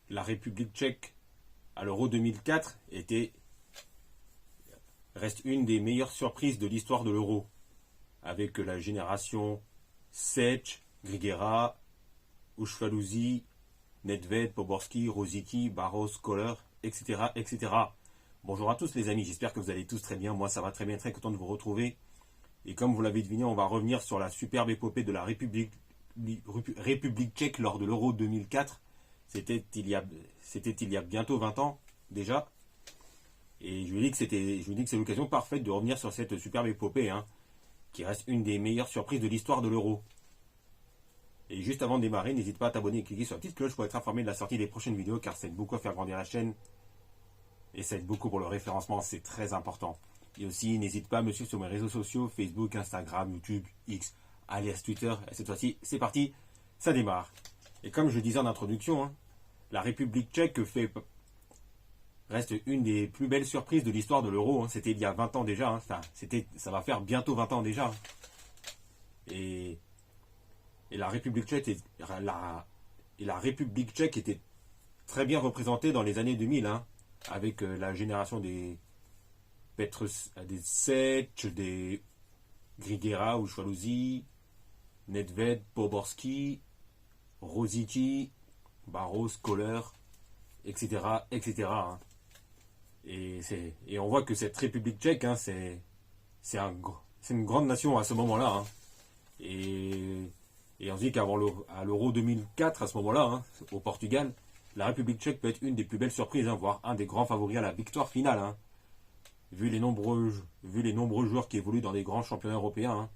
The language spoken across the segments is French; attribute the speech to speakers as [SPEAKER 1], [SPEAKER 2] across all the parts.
[SPEAKER 1] la République tchèque à l'Euro 2004 reste une des meilleures surprises de l'histoire de l'Euro, avec la génération Sech, Grigera, Ushfaluzi, Nedved, Poborski, Rosicky, Barros, Kohler, etc., etc. Bonjour à tous les amis, j'espère que vous allez tous très bien. Moi ça va très bien, très content de vous retrouver. Et comme vous l'avez deviné, on va revenir sur la superbe épopée de la République tchèque lors de l'Euro 2004. C'était il y a bientôt 20 ans déjà. Et je lui dis que c'est l'occasion parfaite de revenir sur cette superbe épopée, qui reste une des meilleures surprises de l'histoire de l'Euro. Et juste avant de démarrer, n'hésite pas à t'abonner et cliquer sur la petite cloche pour être informé de la sortie des prochaines vidéos, car ça aide beaucoup à faire grandir la chaîne. Et ça aide beaucoup pour le référencement, c'est très important. Et aussi, n'hésite pas à me suivre sur mes réseaux sociaux, Facebook, Instagram, YouTube, X, alias Twitter. Et cette fois-ci, c'est parti, ça démarre. Et comme je le disais en introduction, la République tchèque reste une des plus belles surprises de l'histoire de l'Euro. C'était il y a 20 ans déjà. Ça va faire bientôt 20 ans déjà. Et la République tchèque était très bien représentée dans les années 2000, avec la génération des Sech, des Grigera, Ushfaluzi, Nedved, Poborski, Rosicky, Barros, Kohler, etc., etc. Et on voit que cette République tchèque, c'est une grande nation à ce moment-là. Et on se dit qu'avant l'Euro 2004, à ce moment-là, au Portugal, la République tchèque peut être une des plus belles surprises, voire un des grands favoris à la victoire finale, vu les nombreux joueurs qui évoluent dans des grands championnats européens.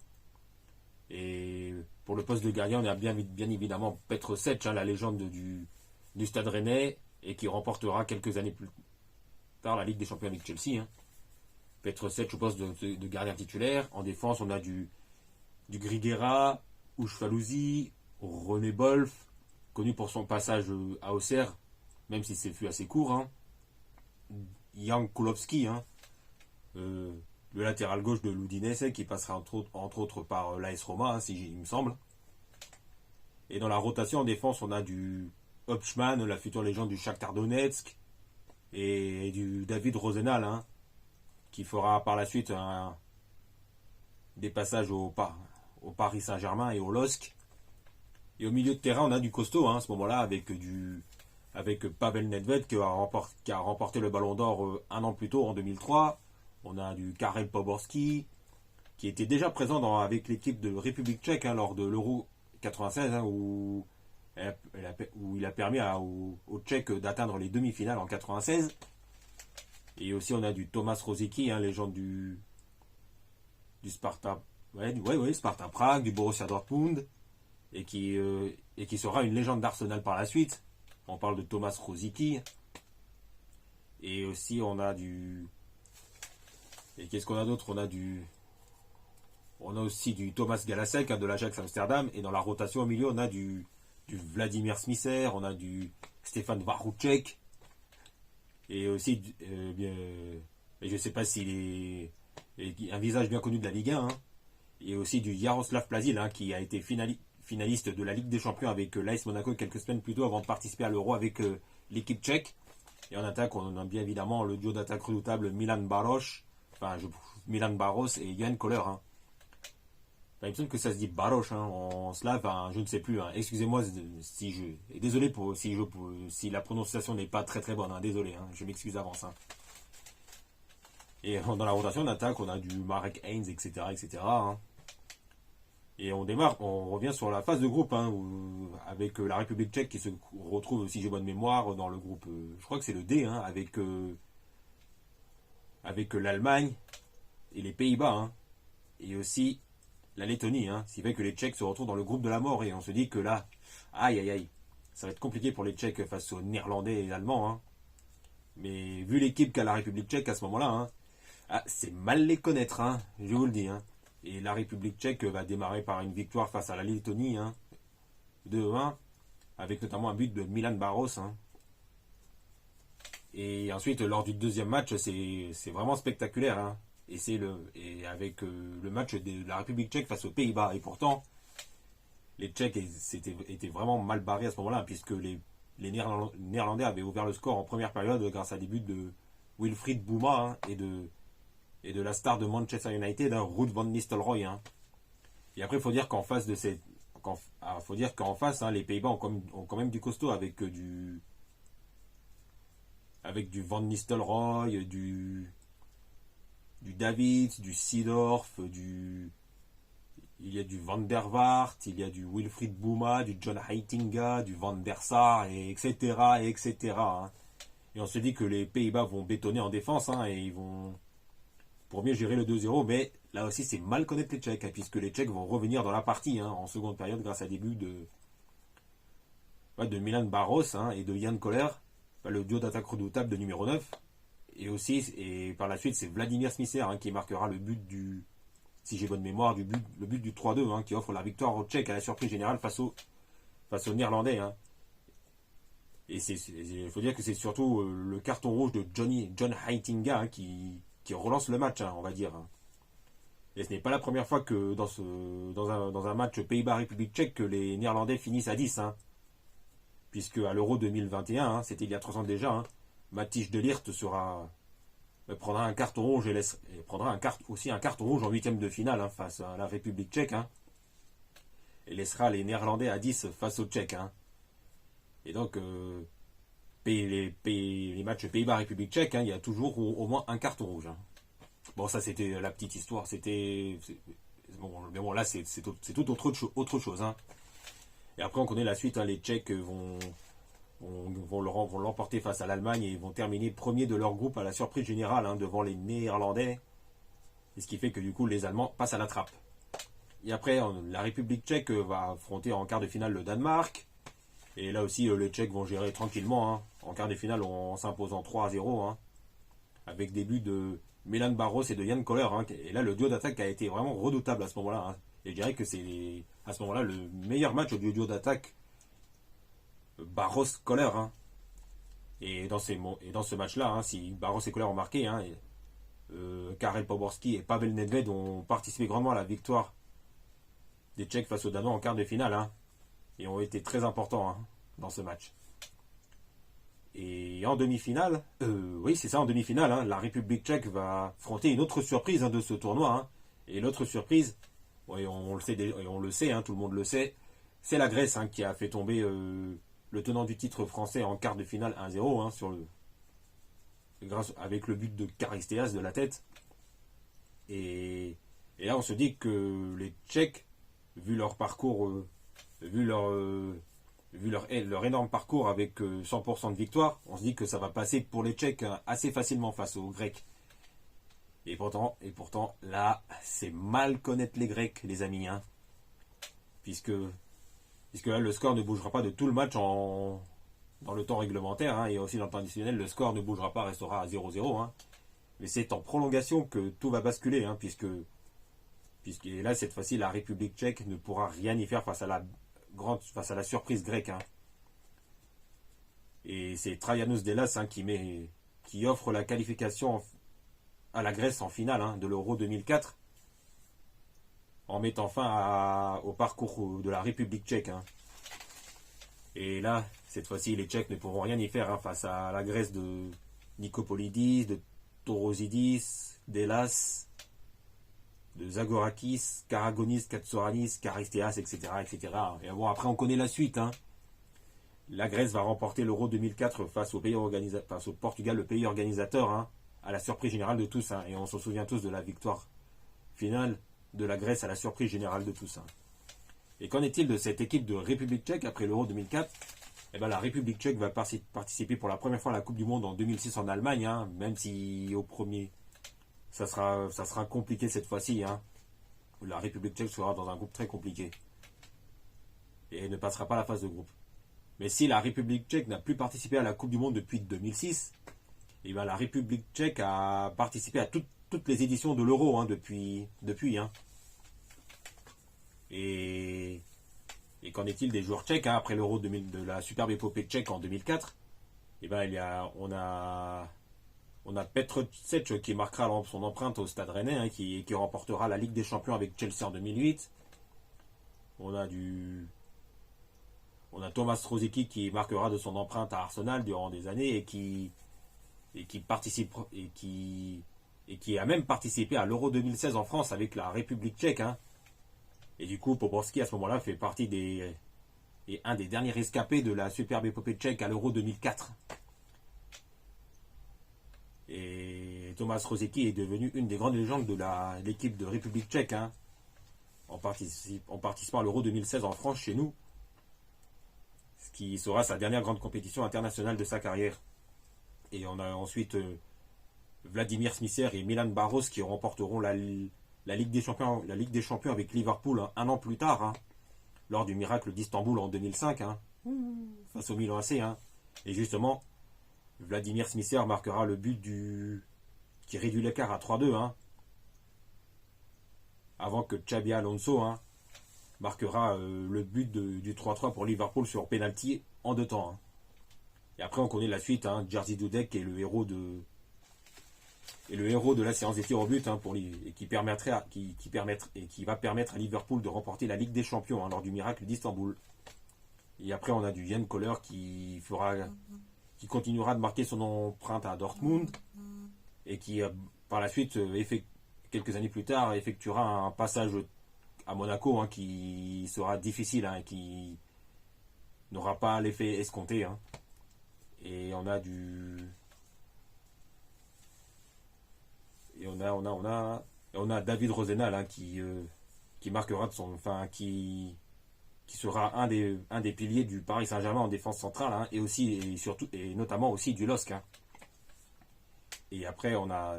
[SPEAKER 1] Et pour le poste de gardien, on a bien évidemment Petr Sech, la légende du Stade Rennais, et qui remportera quelques années plus tard la Ligue des Champions avec Chelsea. Petr Sech au poste de gardien titulaire. En défense, on a du Grigera, Ushfaluzi, René Bolf, connu pour son passage à Auxerre, même si c'est fut assez court. Jan Kulowski, le latéral gauche de l'Udinese, qui passera entre autres par l'AS Roma, il me semble. Et dans la rotation en défense, on a du Hopchman, la future légende du Shakhtar Donetsk, et du David Rosenal, qui fera par la suite des passages au Paris Saint-Germain et au LOSC. Et au milieu de terrain, on a du costaud à ce moment-là, avec Pavel Nedved qui a remporté le Ballon d'Or un an plus tôt, en 2003. On a du Karel Poborski, qui était déjà présent avec l'équipe de République tchèque lors de l'Euro 96, où il a permis aux Tchèques d'atteindre les demi-finales en 96. Et aussi on a du Tomáš Rosicky, légende du Sparta, Sparta Prague, du Borussia Dortmund, et qui sera une légende d'Arsenal par la suite. On parle de Tomáš Rosicky. Et aussi on a et qu'est-ce qu'on a d'autre? On a aussi du Thomas Galasek, de l'Ajax Amsterdam. Et dans la rotation au milieu, on a du Vladimir Smisser, on a du Stefan Varouček. Et aussi, je ne sais pas s'il est un visage bien connu de la Ligue 1. Et aussi du Jaroslav Plazil, qui a été finaliste de la Ligue des Champions avec l'AS Monaco quelques semaines plus tôt avant de participer à l'Euro avec l'équipe tchèque. Et en attaque, on a bien évidemment le duo d'attaque redoutable Milan Baros et Jan Kohler. Il me semble que ça se dit Baros en slave, je ne sais plus. Excusez-moi si la prononciation n'est pas très très bonne. Désolé, je m'excuse d'avance. Et dans la rotation d'attaque, on a du Marek Heinz, etc. etc. Et on revient sur la phase de groupe, avec la République tchèque qui se retrouve, si j'ai bonne mémoire, dans le groupe, je crois que c'est le D, avec l'Allemagne et les Pays-Bas, et aussi la Lettonie, ce qui fait que les Tchèques se retrouvent dans le groupe de la mort, et on se dit que là, aïe, ça va être compliqué pour les Tchèques face aux Néerlandais et Allemands, mais vu l'équipe qu'a la République tchèque à ce moment-là, c'est mal les connaître, je vous le dis, Et la République tchèque va démarrer par une victoire face à la Lettonie, 2-1, avec notamment un but de Milan Baros. Et ensuite, lors du deuxième match, c'est vraiment spectaculaire. Et avec le match de la République tchèque face aux Pays-Bas. Et pourtant, les Tchèques étaient vraiment mal barrés à ce moment-là, puisque les les Néerlandais avaient ouvert le score en première période grâce à des buts de Wilfried Bouma hein, et de la star de Manchester United, hein, Ruud van Nistelrooy. Hein. Et après, il faut dire qu'en face de ces, faut dire qu'en face, hein, les Pays-Bas ont quand même du costaud avec du Van Nistelrooy, du Davids, du Seedorf, il y a du Van der Vaart, il y a du Wilfried Bouma, du John Heitinga, du Van der Sar, et etc. Et, etc. Hein. Et on se dit que les Pays-Bas vont bétonner en défense hein, et ils vont pour mieux gérer le 2-0. Mais là aussi, c'est mal connaître les Tchèques, hein, puisque les Tchèques vont revenir dans la partie hein, en seconde période grâce à des buts de Milan Barros hein, et de Jan Koller, le duo d'attaque redoutable de numéro 9. Et aussi, et par la suite, c'est Vladimir Smisser hein, qui marquera le but si j'ai bonne mémoire, le but du 3-2 hein, qui offre la victoire aux Tchèques à la surprise générale face aux Néerlandais. Hein. Et il faut dire que c'est surtout le carton rouge de John Heitinga hein, qui relance le match, hein, on va dire. Hein. Et ce n'est pas la première fois que dans un match Pays-Bas-République tchèque que les Néerlandais finissent à 10. Hein. Puisque à l'Euro 2021, hein, c'était il y a 3 ans déjà, hein, Matthijs de Ligt prendra un carton rouge et prendra aussi un carton rouge en huitième de finale hein, face à la République tchèque. Hein, et laissera les Néerlandais à 10 face aux Tchèques. Hein. Et donc, les matchs Pays-Bas-République tchèque, hein, il y a toujours au moins un carton rouge. Hein. Bon, ça c'était la petite histoire. Bon, mais bon, là c'est tout autre chose. Hein. Et après, on connaît la suite. Hein, les Tchèques vont l'emporter face à l'Allemagne et vont terminer premier de leur groupe à la surprise générale hein, devant les Néerlandais. Et ce qui fait que du coup, les Allemands passent à la trappe. Et après, la République tchèque va affronter en quart de finale le Danemark. Et là aussi, les Tchèques vont gérer tranquillement. Hein, en quart de finale, en s'imposant 3-0. Hein, avec des buts de Milan Barros et de Jan Koller. Hein, et là, le duo d'attaque a été vraiment redoutable à ce moment-là. Hein. Et je dirais que c'est à ce moment-là le meilleur match du duo d'attaque Barros-Koller. Hein. Et dans ce match-là, hein, si Barros et Koller ont marqué, hein, Karel Poborski et Pavel Nedved ont participé grandement à la victoire des Tchèques face aux Danois en quart de finale. Hein, et ont été très importants hein, dans ce match. Et en demi-finale, oui c'est ça, en demi-finale, hein, la République tchèque va affronter une autre surprise hein, de ce tournoi. Hein. Et l'autre surprise, oui, on le sait, hein, tout le monde le sait, c'est la Grèce hein, qui a fait tomber le tenant du titre français en quart de finale 1-0 hein, avec le but de Charisteas de la tête. Et là on se dit que les Tchèques, vu leur parcours, vu leur énorme parcours avec 100% de victoire, on se dit que ça va passer pour les Tchèques hein, assez facilement face aux Grecs. Et pourtant là, c'est mal connaître les Grecs, les amis. Hein, puisque là, le score ne bougera pas de tout le match dans le temps réglementaire. Hein, et aussi dans le temps additionnel, le score ne bougera pas, restera à 0-0. Hein, mais c'est en prolongation que tout va basculer. Hein, puisque là, cette fois-ci, la République tchèque ne pourra rien y faire face à la surprise grecque. Hein. Et c'est Traianos Delas hein, qui offre la qualification à la Grèce en finale hein, de l'Euro 2004 en mettant fin au parcours de la République tchèque. Hein. Et là, cette fois-ci, les Tchèques ne pourront rien y faire hein, face à la Grèce de Nikopolidis, de Torosidis, Delas, de Zagorakis, Karagonis, Katsouranis, Charisteas, etc., etc. Et bon, après, on connaît la suite. Hein. La Grèce va remporter l'Euro 2004 face au Portugal, le pays organisateur, hein, à la surprise générale de tous. Hein. Et on se souvient tous de la victoire finale de la Grèce à la surprise générale de tous. Hein. Et qu'en est-il de cette équipe de République tchèque après l'Euro 2004 ? Eh ben, la République tchèque va participer pour la première fois à la Coupe du Monde en 2006 en Allemagne, hein, même si au premier... Ça sera compliqué cette fois-ci. Hein. La République tchèque sera dans un groupe très compliqué. Et ne passera pas la phase de groupe. Mais si la République tchèque n'a plus participé à la Coupe du Monde depuis 2006, et bien la République tchèque a participé à toutes les éditions de l'Euro hein, depuis. Hein. Et qu'en est-il des joueurs tchèques hein, après l'Euro de la superbe épopée tchèque en 2004 et ben, on a Petr Cech qui marquera son empreinte au Stade Rennais, hein, qui remportera la Ligue des Champions avec Chelsea en 2008. On a On a Thomas Rosicky qui marquera de son empreinte à Arsenal durant des années et qui participe et qui a même participé à l'Euro 2016 en France avec la République tchèque. Hein. Et du coup, Poborski à ce moment-là fait partie et un des derniers rescapés de la superbe épopée tchèque à l'Euro 2004. Et Thomas Rosicky est devenu une des grandes légendes de l'équipe de République tchèque, hein, en participant à l'Euro 2016 en France chez nous, ce qui sera sa dernière grande compétition internationale de sa carrière. Et on a ensuite Vladimir Smisser et Milan Barros qui remporteront la Ligue des Champions, avec Liverpool un an plus tard, hein, lors du miracle d'Istanbul en 2005, hein, face au Milan AC. Hein. Et justement, Vladimir Smisser marquera le but qui réduit l'écart à 3-2, hein, avant que Xabi Alonso, hein, marquera le but du 3-3 pour Liverpool sur penalty en 2 temps. Hein. Et après on connaît la suite, hein, Jerzy Dudek est le héros de la séance des tirs au but, hein, qui va permettre à Liverpool de remporter la Ligue des Champions, hein, lors du miracle d'Istanbul. Et après on a du Jan Koller qui continuera de marquer son empreinte à Dortmund et qui par la suite, quelques années plus tard, effectuera un passage à Monaco, hein, qui sera difficile, hein, qui n'aura pas l'effet escompté. Hein. Et on a David Rosenal, hein, qui marquera qui sera un des piliers du Paris Saint-Germain en défense centrale, hein, et notamment aussi du LOSC. Hein. Et après on a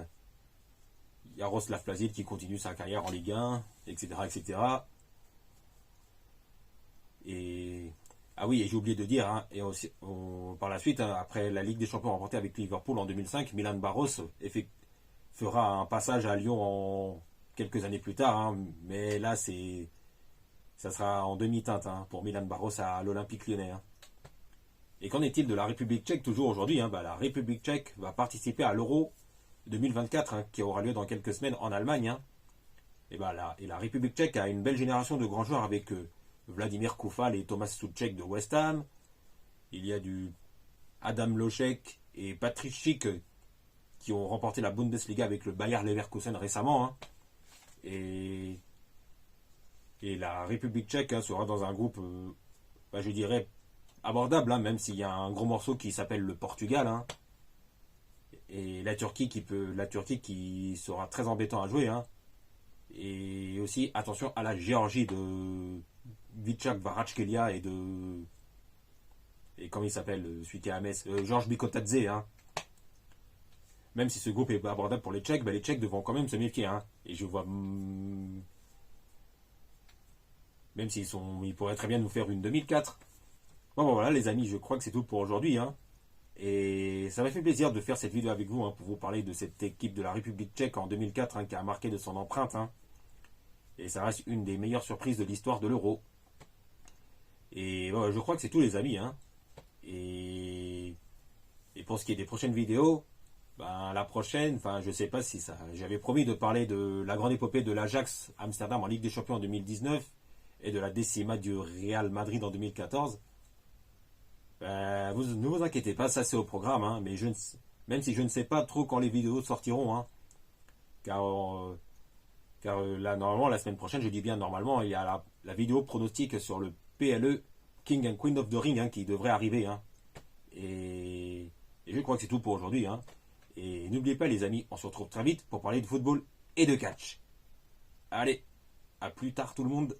[SPEAKER 1] Jaroslav Plazil qui continue sa carrière en Ligue 1, etc., etc. Ah oui, et j'ai oublié de dire, hein, par la suite, hein, après la Ligue des Champions remportée avec Liverpool en 2005, Milan Barros fera un passage à Lyon quelques années plus tard, hein, mais là ça sera en demi-teinte, hein, pour Milan Barros à l'Olympique Lyonnais. Hein. Et qu'en est-il de la République tchèque toujours aujourd'hui, hein, la République tchèque va participer à l'Euro 2024, hein, qui aura lieu dans quelques semaines en Allemagne. Hein. Et la République tchèque a une belle génération de grands joueurs avec Vladimir Koufal et Thomas Souček de West Ham. Il y a du Adam Lošek et Patrick Schick qui ont remporté la Bundesliga avec le Bayer Leverkusen récemment. Hein. Et la République tchèque, hein, sera dans un groupe, je dirais, abordable, hein, même s'il y a un gros morceau qui s'appelle le Portugal. Hein. Et la Turquie qui sera très embêtant à jouer. Hein. Et aussi, attention à la Géorgie de Vichak Kvaratskhelia et comment il s'appelle, celui qui est à Metz, Georges Bikotadze. Hein. Même si ce groupe est abordable pour les Tchèques, les Tchèques devront quand même se méfier. Hein. Et je vois... Même ils pourraient très bien nous faire une 2004. Bon, voilà les amis, je crois que c'est tout pour aujourd'hui. Hein. Et ça m'a fait plaisir de faire cette vidéo avec vous, hein, pour vous parler de cette équipe de la République tchèque en 2004, hein, qui a marqué de son empreinte. Hein. Et ça reste une des meilleures surprises de l'histoire de l'Euro. Et je crois que c'est tout les amis. Hein. Et pour ce qui est des prochaines vidéos, la prochaine, je sais pas si ça... J'avais promis de parler de la grande épopée de l'Ajax Amsterdam en Ligue des Champions en 2019 et de la décima du Real Madrid en 2014. Ne vous inquiétez pas, ça c'est au programme, hein, mais même si je ne sais pas trop quand les vidéos sortiront, hein, car là, normalement, la semaine prochaine, je dis bien normalement, il y a la vidéo pronostic sur le PLE King and Queen of the Ring, hein, qui devrait arriver. Hein. Et je crois que c'est tout pour aujourd'hui. Hein. Et n'oubliez pas les amis, on se retrouve très vite pour parler de football et de catch. Allez, à plus tard tout le monde.